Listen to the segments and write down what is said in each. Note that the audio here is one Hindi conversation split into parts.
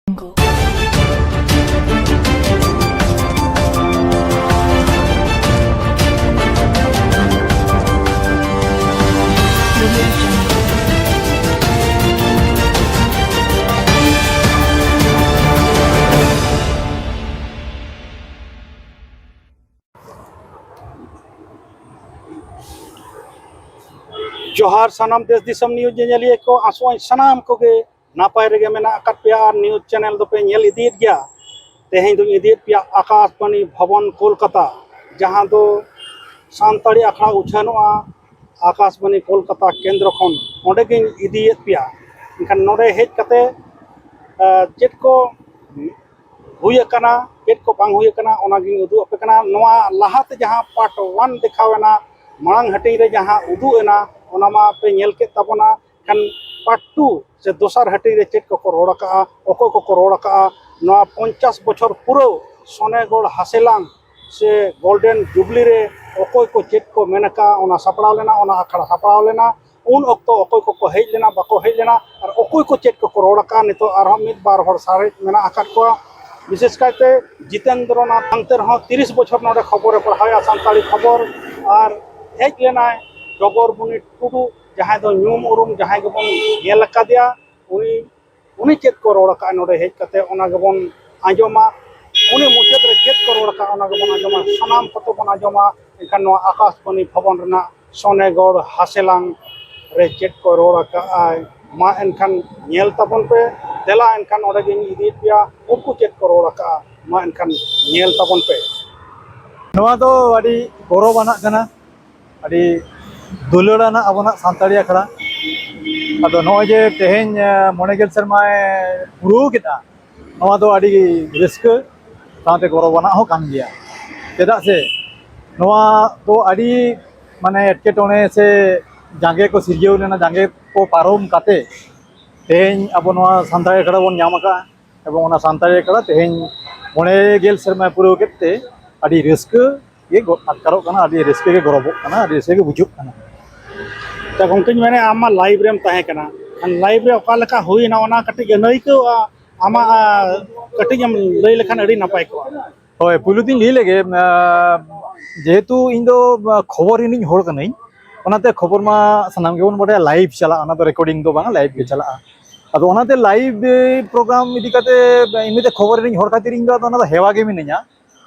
Jungle. Audio Jungle. जोहार सानाम देश दिसम न्यूज जेलिए को आसवाई सानाम को के नापाय रेगे मेना अकात पे आर न्यूज चैनल दो पे नेल इदीत गया तेहें दो इदीत पे आकाशवाणी भवन कोलकाता जहां दो सानताड़ी अखड़ा उछानोआ आकाशवाणी कोलकाता केंद्र खन ओंडे गे इदीत पे इनखान नोडे हेज कते चेट को हुई कना चेट को बांग हुई कना ओना गिन उदु अपे कना नोआ लाहाते जहां पार्ट 1 दिखावेना मांग हटी रे जहां उदु एना ओनामा पे नेल के तबना खान पार्ट 2 से दोसर हटी रे चेट को रोड़ का ओको को रोड़ का 50 बछर पूरा सोनेगढ़ हासेलांग से गोल्डन जुबली रे ओकोय को चेट को मेनका ओना सपड़ाव लेना ओना अखड़ा सपड़ाव लेना उन ऑक्तो ओकोय को हेज लेना बाको हेज लेना और ओकोय को चेट को रोड़ का नितो आरह मिद बार हर सारे मेना आकाट को विशेष करते जितेंद्रनाथ अंतर 30 बछर नोडे खबर पढ़ाया सानताड़ी खबर और हेज लेना डगर बुनी टुडू जहां दो न्यूम उरुम जहां गेबन गेल कादिया उनी चेत को रोड़ का नोडे हेज कते ओना गेबन आंजोमा उनी मुचाद रे चेत को रोड़ का ओना गेबन आंजोमा सनाम कतो बन आंजोमा एखान नो आकाशवाणी भवन रना सोनेगढ़ हासेलांग रे चेत को रोड़ का मा एनखान नेल तबन पे देला एनखान ओडे गे इदी पिया उनको चेत को रोड़ का मा एनखान नेल तबन पे नवा तो अड़ी गौरवाना कना अड़ी दुलड़ाना आबोना सानताड़ी अखड़ा अदो नोजे तेहेन मोनेगेल शर्माए पुरु केटा नवा तो अड़ी रिस्क साथे गौरवाना हो कान गया चेदा से नवा तो अड़ी माने एटकेटोने से जांगे को सिरजेव लेना जांगे को पारोम काते तेहेन आबो नवा सानताड़ी अखड़ा बोन ᱧᱟᱢ ᱟᱠᱟᱜᱼᱟ एवं ओना सानताड़ी अखड़ा तेहेन मोनेगेल शर्मा पुरु केते अड़ी रिस्क ये अटकारों कना अड़ी रिस्क के गौरव कना अड़ी रिस्क के बुझुक कना ता गंकिन मैंने आमा लाइव रेम तहे कना लाइव रे ओका लेका हुई ना ओना कटि गनई को आमा कटि हम लई लेखान अड़ी नपाय को होय पुलु दिन ली लेगे जेहेतु इन दो खबर इन होड़ कनई ओनाते खबर मा सनाम गेबन बडे लाइव चला ओना तो रिकॉर्डिंग दो बांगा लाइव के चला अदो ओनाते लाइव प्रोग्राम इदी कते इमिते खबर इन होड़ खातिर इन दो ओना हेवा गे मिनया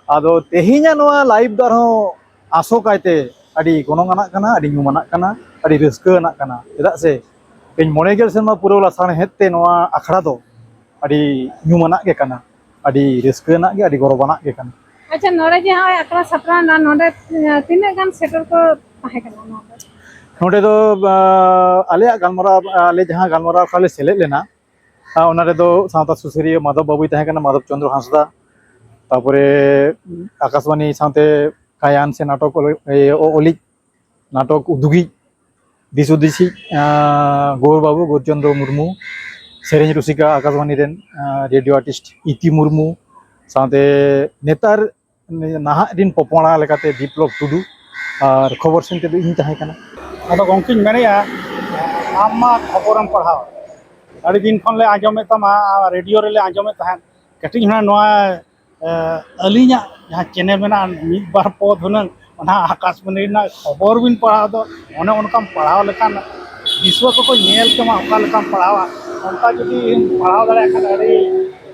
आदो तेहिना नोआ लाइव दर हो आसो कायते अड़ी गनोंगाना कना अड़ी नुमाना कना अड़ी रस्काना कना चेदा से इन मोनेगेल शर्मा पुरो लासाण हेते नोआ अखड़ा दो अड़ी नुमाना के कना अड़ी रस्काना के अड़ी गौरवाना के कना अच्छा नोडे जहां अकड़ा सपरा ना नोडे तिने गान सेटर को ताहे कना नोडे दो आले गालमरा आले जहां गालमरा खाले सेले लेना ओना रे दो सावता सुसरिया माधव बाबू ताहे कना माधव चंद्र हांसदा तारपरे आकाशवाणी साथे कायान से नाटक ओली नाटक उदुगी दिसुदिसी गौर बाबू गौरचंद्र मुर्मू सेरेंज रुसिका आकाशवाणी रेन रेडियो आर्टिस्ट इति मुर्मू साथे नेतार नाहा दिन पपणा लेकाते विप्लव टुडू और खबर सेंते दो इन ताहे कना अदो गंकिन मैंने आमा खबरम पढ़ाओ अड़ी दिन खन ले आंजोमे तमा रेडियो रे ले आंजोमे तहन कटि हना नोआ अलिया जहाँ चैनल में मिद बार पद हुना आकाशवाणी खबर बिन पढ़ा दो ओने उनका पढ़ाव लेखान विश्व को नेल के ओका लेकाम पढ़ावा उनका जुदी पढ़ाव दाड़े खान अड़ी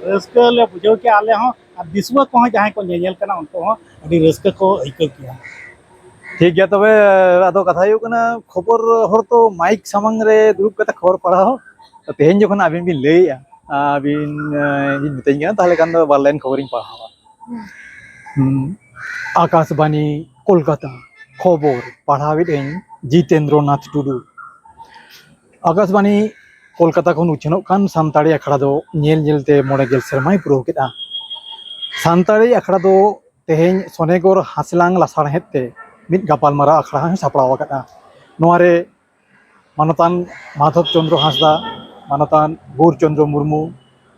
रस्का ले बुझाव के आले हो विश्व को जहाँ को नेल कना उनको हो अड़ी रस्का को आइकल किया ठीक गया तबे आदो कथा यो कना खबर हर तो माइक सामंग रे दुरुब कता खबर पढ़ाओ तेहेन जखन आबिन बिन लैया आबिन मितैन गना ताहले कान दो बारलाइन खबरिन पढ़ावा आकाशवाणी कोलकाता खबर पढ़ावेन जितेंद्रनाथ टुडू आकाशवाणी कोलकाता खन उछनोग कान सानताड़ी अखड़ा दो नेल नेलते मोनेगेल शर्माय पुरौ केदा सानताड़ी अखड़ा दो तेहेन सोनेगढ़ हासलांग लासाण हेते मिद गापालमारा अखड़ा हन सापड़ाव आकादा नोआरे मानतान माधव चंद्र हांसदा मानतान गौरचंद्र मुर्मू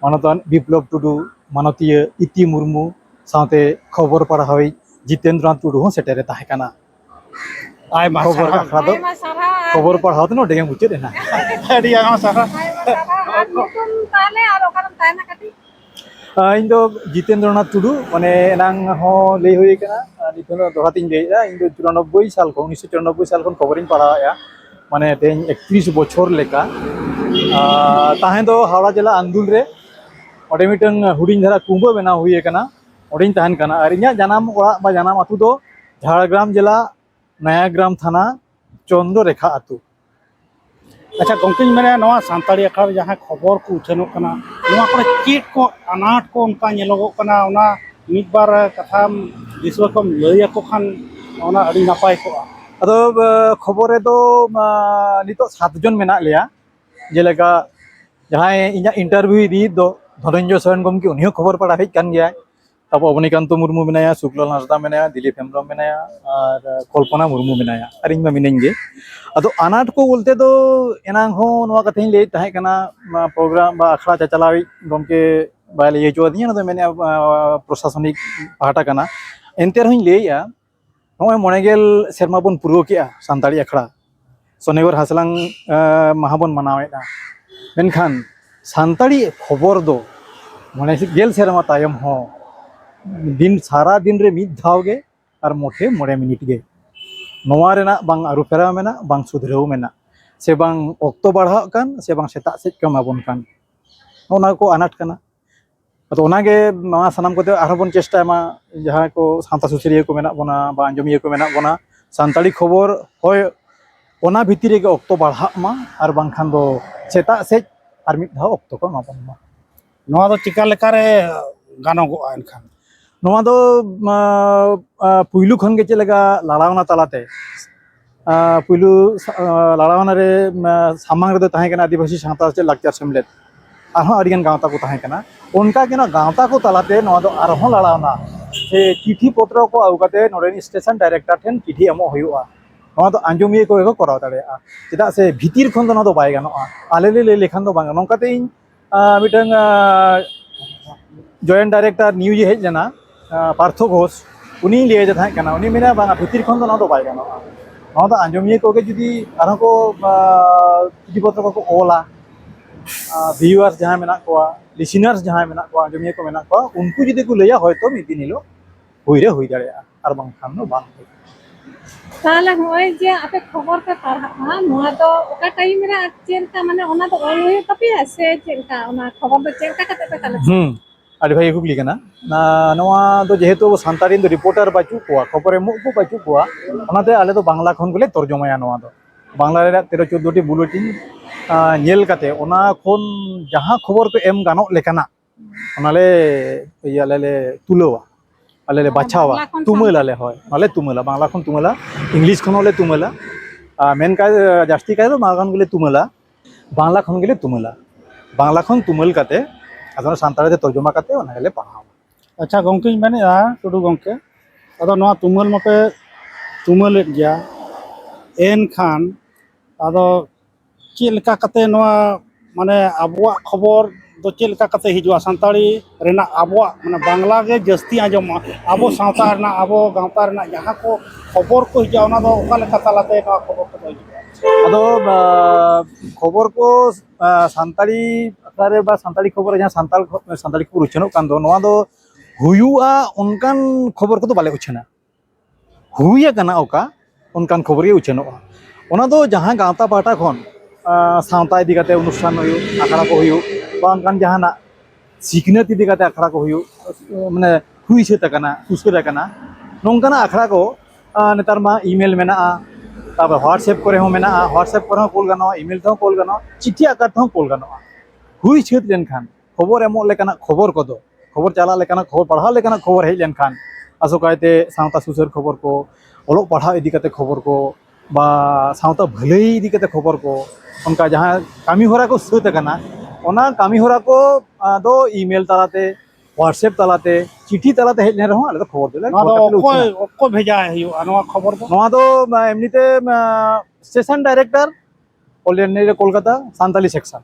मानतान विप्लव टुडू मानतीय इति मुर्मू साथे खबर पढ़ावी जितेंद्रनाथ टुडू हो सेटेरे ताहे कना आय खबर अखड़ा दो खबर पढ़ाव तो डेगे मुचाद एना अड़ी आमा सारा ताले और ओकरम तायना कटी ᱤᱧ ᱫᱚ ᱡᱤᱛᱮᱱᱫᱨᱚᱱᱟᱛᱷ ᱴᱩᱰᱩ ᱢᱟᱱᱮ ᱮᱱᱟᱝ ᱦᱚᱸ ᱞᱟᱹᱭ ᱦᱩᱭ ᱠᱟᱱᱟ ᱱᱤᱛᱚᱜ ᱫᱚ ᱫᱚᱦᱲᱟᱛᱤᱧ ᱞᱟᱹᱭᱮᱫᱼᱟ ᱤᱧ ᱫᱚ 94 ᱥᱟᱞ ᱠᱷᱚᱱ 1994 ᱥᱟᱞ ᱠᱷᱚᱱ ᱠᱷᱚᱵᱚᱨᱤᱧ ᱯᱟᱲᱦᱟᱣᱮᱫᱼᱟ ᱢᱟᱱᱮ ᱛᱮᱦᱮᱧ 31 ᱵᱚᱪᱷᱚᱨ ᱞᱮᱠᱟ ᱛᱟᱦᱮᱸ ᱫᱚ ᱦᱟᱣᱲᱟ ᱡᱮᱞᱟ ᱟᱱᱫᱩᱞ ᱨᱮ ᱚᱸᱰᱮ ᱢᱤᱫᱴᱟᱝ ᱦᱩᱰᱤᱧ ᱫᱷᱟᱨᱟ ᱠᱩᱸᱵᱟᱹ ᱵᱮᱱᱟᱣ ᱦᱩᱭ ᱟᱠᱟᱱᱟ ᱚᱸᱰᱮᱧ ᱛᱟᱦᱮᱱ ᱠᱟᱱᱟ ᱟᱨ ᱤᱧᱟᱹᱜ ᱡᱟᱱᱟᱢ ᱚᱲᱟᱜ ᱵᱟ ᱡᱟᱱᱟᱢ ᱟᱹᱛᱩ ᱫᱚ ঝাড়গ্রাম জেলা নয়াগ্রাম থানা চন্দ্ররেখা আতু। अच्छा गंकिन मेरे नवा सानताड़ी अखड़ा जहाँ खबर को उठेनोग कना नवा करे चेक को अनाट को उनका नेलोगो कना ओना मिद बार कथाम दिसवा को लइया को खान ओना अड़ी नापाय को ᱟᱫᱚ ᱠᱷᱚᱵᱚᱨ ᱨᱮᱫᱚ ᱱᱤᱛᱚᱜ 7 ᱡᱚᱱ ᱢᱮᱱᱟᱜ ᱞᱮᱭᱟ ᱡᱮᱞᱮᱠᱟ ᱡᱟᱦᱟᱸᱭ ᱤᱧᱟᱹᱜ ᱤᱱᱴᱟᱨᱵᱷᱤᱭᱩ ᱤᱫᱤᱭᱮᱫ ᱫᱚ ধনঞ্জয় ᱥᱚᱨᱮᱱ ᱜᱚᱢᱠᱮ ᱩᱱᱤ ᱦᱚᱸ ᱠᱷᱚᱵᱚᱨ ᱯᱟᱲᱦᱟᱣ ᱦᱮᱡ ᱠᱟᱱ ᱜᱮᱭᱟᱭ ᱛᱟᱯᱚᱨ ᱚᱵᱚᱱᱤᱠᱟᱱᱛᱚ ᱢᱩᱨᱢᱩ ᱢᱮᱱᱟᱭᱟ ᱥᱩᱠᱞᱟᱞ ᱦᱟᱸᱥᱫᱟ ᱢᱮᱱᱟᱭᱟ ᱫᱤᱞᱤᱯ ᱦᱮᱢᱵᱨᱚᱢ ᱢᱮᱱᱟᱭᱟ ᱟᱨ ᱠᱚᱞᱯᱚᱱᱟ ᱢᱩᱨᱢᱩ ᱢᱮᱱᱟᱭᱟ ᱟᱨ ᱤᱧ ᱢᱟ ᱢᱤᱱᱟᱹᱧ ᱜᱮ ᱟᱫᱚ ᱟᱱᱟᱴ ᱠᱚ ᱵᱚᱞᱛᱮ ᱫᱚ ᱮᱱᱟᱝ ᱦᱚᱸ ᱱᱚᱣᱟ ᱠᱟᱛᱷᱟᱧ ᱞᱟᱹᱭᱮᱫ ᱛᱟᱦᱮᱸ ᱠᱟᱱᱟ ᱯᱨᱳᱜᱨᱟᱢ ᱵᱟ ᱟᱠᱷᱲᱟ ᱪᱟᱪᱞᱟᱣᱤᱡ ᱜᱚᱢᱠᱮ ᱵᱟᱭ ᱞᱟᱹᱭ ᱦᱚᱪᱚᱣᱟᱫᱤᱧᱟ ᱚᱱᱟ ᱫᱚ ᱢᱮᱱᱮᱫᱼᱟ ᱯᱨᱚᱥᱟᱥᱚᱱᱤᱠ ᱯᱟᱦᱴᱟ ᱠᱟᱱᱟ ᱮᱱᱛᱮ ᱨᱮᱦᱚᱸᱧ ᱞᱟᱹᱭᱮᱫᱼᱟ ᱱᱚᱜᱼᱚᱭ 90 ᱥᱮᱨᱢᱟ ᱵᱚᱱ ᱯᱩᱨᱟᱹᱣ ᱠᱮᱜᱼᱟ ᱥᱟᱱᱛᱟᱲᱤ ᱟᱠᱷᱲᱟ শনিবার হাসলাং মাহা বন মানাওয়েᱫᱼᱟ ᱢᱮᱱᱠᱷᱟᱱ ᱥᱟᱱᱛᱟᱲᱤ ᱠᱷᱚᱵᱚᱨ ᱫᱚ মানে 10 ᱥᱮᱨᱢᱟ ᱛᱟᱭᱚᱢ ᱦᱚᱸ दिन सारा दिन रे मिद धाव गे और मोटे 9 मिनिट गे नोवा रेना बांग आरु फेरा मेना बांग सुधराव मेना से बांग ऑक्टो बढ़ाव कान से बांग सेता से कमाबन कान ओना को अनाट काना तो ओना गे मा सनाम को आरबन चेष्टा मा जहां को सान्ता सुसरिया को मेना बना बा अंजमिया को मेना बना सान्ताड़ी खबर होय ओना भितरी गे ऑक्टो बढ़ाव मा और बांग खान दो सेता से और मिद धाव ऑक्टो को माबन मा नवा दो चिका लेकारे गानोगो एनखान नोवा दो पुइलु खन गे चलेगा लालावना तालाते पुइलु लालावना रे सामांग रे ताहे कना आदिवासी सावता से लाक्चर सेमलेट आरहों अडिगन गावता को ताहे कना उनका के ना गावता को तालाते नोवा दो आरहों लालावना से चिठी पत्र को आउकाते नोरेनी स्टेशन डायरेक्टर ठेन चिठी एमो हुयुआ नोवा दो आंजमिया को एगो कराव दाड़ेया चेदा से भितिर खन दो ना दो बाय गानोआ आले ले लेखान दो बांगा नोंकाते इन मिटंग जॉइंट डायरेक्टर न्यूज हेज लेना पार्थ घोष उनी लिए थाहे कना उनी मेना बांगा भितिर खन दो ना दो बाय गानोआ नोवा दो आंजमिया को गे जुदी आरहों को चिठी पत्र को ओला व्यूअर्स जहाँ मेना को लिसनर्स जहाँ मेना को आंजमिया को मेना को उनको जुदी को लैया होय तो मिद दिन हिलो हुई रे हुई दाड़ेया आर बांग खान दो बांग ताहले होय जे आपे खबर पे पढ़ा नोआ तो ओका टाइम रे चेलका माने ओना तो ऑल हुई तपिया से चेलका ओना खबर तो चेलका कते पे कलेक्ट अरे भाई कुकली कना ना नवा दो जेहेतु सानताड़ी दो रिपोर्टर बाचू को खबर एमो को बाचू को ओनाते आले दो बांग्ला खन गले तर्जमाया नवा दो बांग्ला रे 13 14 टी बुलेटिन नेल काते ओना खन जहां खबर पे एम गानो लेकाना ओनाले याले तुलवा आले बाछावा तुमला ले होय आले तुमला बांग्ला खन तुमला इंग्लिश खनले तुमला मेन का जास्ती का तो मागान गले तुमला बांग्ला खन गले तुमला बांग्ला खन तुमल काते अदो सानताड़ी ते तर्जुमा काते ओनाले पढ़ाव अच्छा गंकिन मेने टुडू गंके अदो नवा तुमल मपे तुमल गया एनखान अदो चेलका काते नवा माने आबुआ खबर दो चेलका काते हिजुआ सानताड़ी रेना आबुआ माने बांग्ला गे जस्ती आजम आबो सावता रेना आबो गावता रेना जहां को खबर को हिजुआ ओना दो ओका लेका तालाते नवा खबर को हिजुआ अदो खबर को सानताड़ी अखबारे बा सानताड़ी खबर जहां सानताड़ी खबर उछनो कान दो नवा दो हुयुआ उनकान खबर को तो बाले उछना हुइया कना ओका उनकान खबर ये उछनो ओना दो जहां गावता पाटा खन सावता इदी काते अनुष्ठान हुयु आखड़ा को हुयु बा उनकान जहाना सिकनत इदी काते आखड़ा को हुयु माने हुइ से तकना सुसरा कना नोंकाना आखड़ा को नेतार मा ईमेल मेना तब व्हाट्सएप करे हो मेना व्हाट्सएप पर हो कॉल गानो ईमेल तो कॉल गानो चिट्ठी आकार तो कॉल गानो हुई छेत लेन खान खबर एमो लेकाना खबर को दो खबर चला लेकाना खबर पढ़ा लेकाना खबर हेज लेन खान आसोकायते सावता सुसर खबर को ओलो पढ़ा इदी काते खबर को बा सावता भलाई इदी काते खबर को उनका जहां कामी होरा को सुत कना ओना कामी होरा को दो ईमेल तलाते व्हाट्सएप तलाते चिट्ठी तलाते हेज ने रहो आले तो खबर देले ओको भेजा हियो नवा खबर दो नवा दो एमनीते station director All India Kolkata Santali section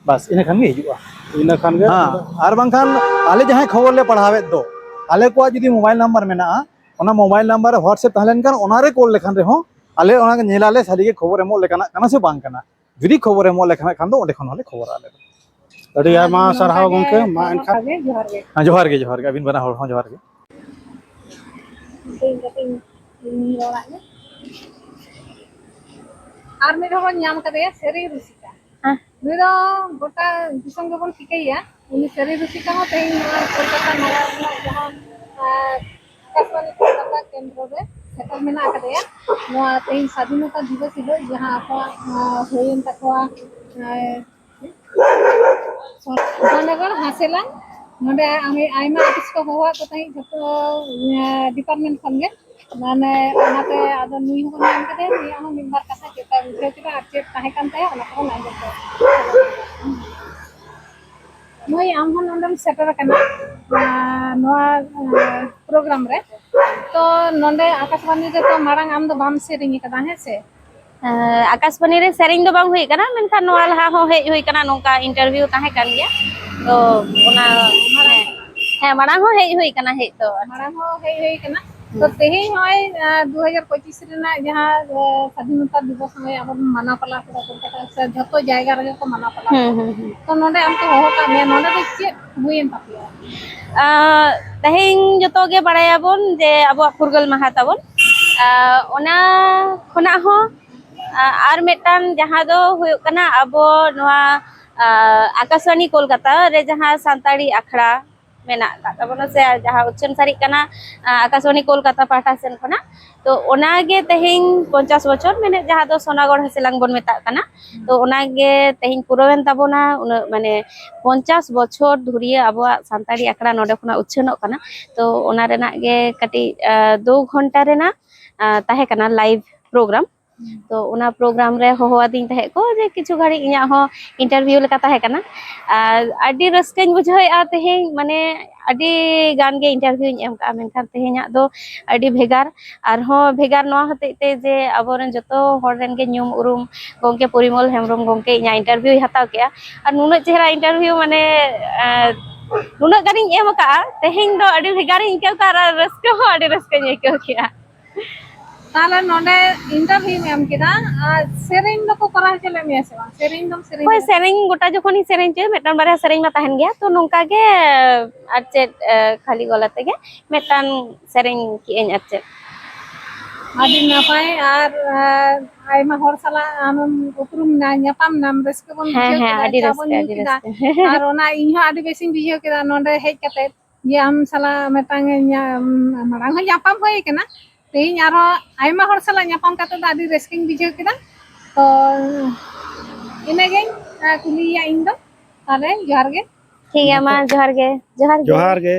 बस इन खान गे हिजुआ इन खान गे हां आर बांखान आले जहां खबर ले पढ़ावे दो आले को जुदी मोबाइल नंबर मेना ओना मोबाइल नंबर व्हाट्सएप तहलेन कान ओना रे कॉल लेखान रे हो आले ओना नेलाले सारी गे खबर एमो लेकाना काना से बांग काना जुदी खबर एमो लेखाना खान दो ओंडे खन हले खबर आले ᱟᱹᱰᱤ ᱟᱭᱢᱟ ᱥᱟᱨᱦᱟᱣ ᱜᱚᱝᱠᱮ ᱢᱟ ᱮᱱᱠᱷᱟᱱ ᱡᱚᱦᱟᱨ ᱜᱮ ᱦᱮᱸ ᱡᱚᱦᱟᱨ ᱜᱮ ᱟᱹᱵᱤᱱ ᱵᱟᱱᱟ ᱦᱚᱲ ᱦᱚᱸ ᱡᱚᱦᱟᱨ ᱜᱮ ᱤᱧ ᱨᱚᱲᱟᱜ ᱜᱮ ᱟᱨ ᱢᱤᱫ ᱦᱚᱲ ᱵᱚᱱ ᱧᱟᱢ ᱠᱟᱫᱮᱭᱟ ᱥᱮᱨᱮᱧ ᱨᱩᱥᱤᱠᱟ ᱩᱱᱤ ᱫᱚ ᱜᱚᱴᱟ ᱫᱤᱥᱚᱢ ᱜᱮᱵᱚᱱ ᱴᱷᱤᱠᱟᱹᱭᱟ ᱩᱱᱤ ᱥᱮᱨᱮᱧ ᱨᱩᱥᱤᱠᱟ ᱦᱚᱸ ᱛᱮᱦᱮᱧ ᱱᱚᱣᱟ ᱠᱳᱞᱠᱟᱛᱟ ᱱᱟᱜᱟᱨ ᱨᱮᱱᱟᱜ ᱡᱟᱦᱟᱸ ᱟᱠᱟᱥᱵᱟণী ᱠᱳᱞᱠᱟᱛᱟ ᱠᱮᱱᱫᱨᱚ ᱨᱮ ᱥᱮᱴᱮᱨ ᱢᱮᱱᱟᱜ ᱟᱠᱟᱫᱮᱭᱟ ᱱᱚᱣᱟ ᱛᱮᱦᱮᱧ ᱥᱟᱫᱷᱤᱱᱚᱛᱟ ᱫᱤᱵᱚᱥ ᱦᱤᱞᱳᱜ ᱡᱟᱦᱟᱸ ᱟᱠᱚᱣᱟᱜ ᱦᱩᱭᱮᱱ ᱛᱟᱠᱚᱣᱟ ᱢᱚᱦᱟᱱᱚᱜᱚᱨ ᱦᱟᱥᱮᱞᱟᱝ ᱱᱚᱰᱮ ᱟᱭᱢᱟ ᱚᱯᱷᱤᱥ ᱠᱚ ᱦᱚᱦᱚᱣᱟᱫ ᱠᱚ ᱛᱟᱦᱮᱸᱫ ᱡᱚᱛᱚ ᱰᱤᱯᱟᱨᱴᱢᱮন্ট ᱠᱷᱚᱱ ᱜᱮ ᱢᱟᱱᱮ ᱚᱱᱟᱛᱮ ᱟᱫᱚ ᱱᱩᱭ ᱦᱚᱸᱵᱚᱱ ᱧᱟᱢ ᱠᱮᱫᱮᱭᱟ ᱱᱩᱭᱟᱜ ᱦᱚᱸ ᱢᱤᱫ ᱵᱟᱨ ᱠᱟᱛᱷᱟ ᱪᱮᱫᱠᱟ ᱵᱩᱡᱷᱟᱹᱣ ᱠᱮᱫᱟ ᱟᱨ ᱪᱮᱫ ᱛᱟᱦᱮᱸ ᱠᱟᱱ ᱛᱟᱭᱟ ᱚᱱᱟ ᱠᱚᱵᱚᱱ ᱟᱸᱡᱚᱢ ᱠᱮᱫᱟ ᱱᱩᱭ ᱟᱢ ᱦᱚᱸ ᱱᱚᱰᱮᱢ ᱥᱮᱴᱮर ᱟᱠᱟᱱᱟ ᱱᱚᱣᱟ ᱯᱨᱳᱜᱨᱟᱢ ᱨᱮ तो नोंडे आकाशवाणी रे तो मारांग आम दो बाम सेरिंग कदा है से आकाशवाणी रे सेरिंग दो बांग हुई कना मेनखान नोआ लहा हो हेज हुई कना नोका इंटरव्यू ताहे कान गया तो ओना है मारांग हो हेज हुई कना हेज तो मारांग हो हेज हुई कना तो तेही होय 2025 रेना जहां स्वाधीनता दिवस में अब माना पला को कोलकाता से जतो जायगा रे को माना पला तो नोंडे आम को हो का मे नोंडे दो चे हुईन तापिया तेहें जतो गे बड़ायाबन जे अब फुरगल माहा ताबन ओना खोना हो आर मेटान जहां दो हुयो कना अब नोआ आकाशवाणी कोलकाता रे जहां सांताड़ी अखड़ा मेना ताबन से जहां उच्चन सारी कना आकाशवाणी कोलकाता पाठा सेन खना तो ओना गे तेहें 50 बछर मेने जहां दो सोनागढ़ हसेलांग बन मेता कना तो ओना गे तेहें पुरोवेन ताबोना माने 50 बछर धुरिया अब सांताड़ी अखड़ा नोडे खना उच्चनो कना तो ओना रेना गे कटी 2 घंटा रेना ताहे कना लाइव प्रोग्राम तो ओना प्रोग्राम रे होहोआदिन ताहे को जे किछु घड़ी इया हो इंटरव्यू लेका ताहे कना आडी रस्कन बुझाइआ तेहें माने आडी गान गे इंटरव्यू एम का मेनखान तेहेंया दो आडी भेगार आर हो भेगार नोआ हते ते जे अबोरन जतो होरन गे न्यूम उरुम गोंके परिमल हेमरम गोंके इया इंटरव्यू हताव केया आर नुना चेहरा इंटरव्यू माने नुना गानिन एम का तेहें दो आडी भेगार इनके का रस्क हो आडी रस्क नेके केया ताले नोंडे इंटरव्यू में एम केदा सेरेंग दो को करा चले में से सेरेंग दम सेरेंग होय सेरेंग गोटा जखन ही सेरेंग चे मेटान बारे सेरेंग मा ताहन गया तो नोंका गे आचे खाली गलते गे मेटान सेरेंग की एन आचे आदि नापाय आर आयमा हर साला आम उपरुम ना ᱧᱟᱯᱟᱢ नाम रस्के बन बुझाव केदा आडी चाबन रस्के ᱧᱩ केदा आर ओना ᱤᱧ ᱦᱚᱸ ᱟᱹᱰᱤ ᱵᱮᱥᱤᱧ ᱵᱩᱡᱷᱟᱹᱣ ᱠᱮᱫᱟ ᱱᱚᱰᱮ ᱦᱮᱡ ᱠᱟᱛᱮ ᱡᱮ ᱟᱢ ᱥᱟᱞᱟ ᱢᱮᱴᱟᱝ ᱢᱟᱲᱟᱝ ᱦᱚᱸ ᱧᱟᱯᱟᱢ ᱦᱩᱭ ᱠᱟᱱᱟ तेहिं आरो आयमा हर साला ᱧᱟᱯᱟᱢ ᱠᱟᱛᱮ ᱫᱚ ᱟᱹᱰᱤ ᱨᱟᱹᱥᱠᱟᱹᱧ ᱵᱩᱡᱷᱟᱹᱣ ᱠᱮᱫᱟ तो इनेगे कुलिया ᱤᱧ ᱫᱚ ताले जोहार गे ठीक है मा जोहार गे जोहार गे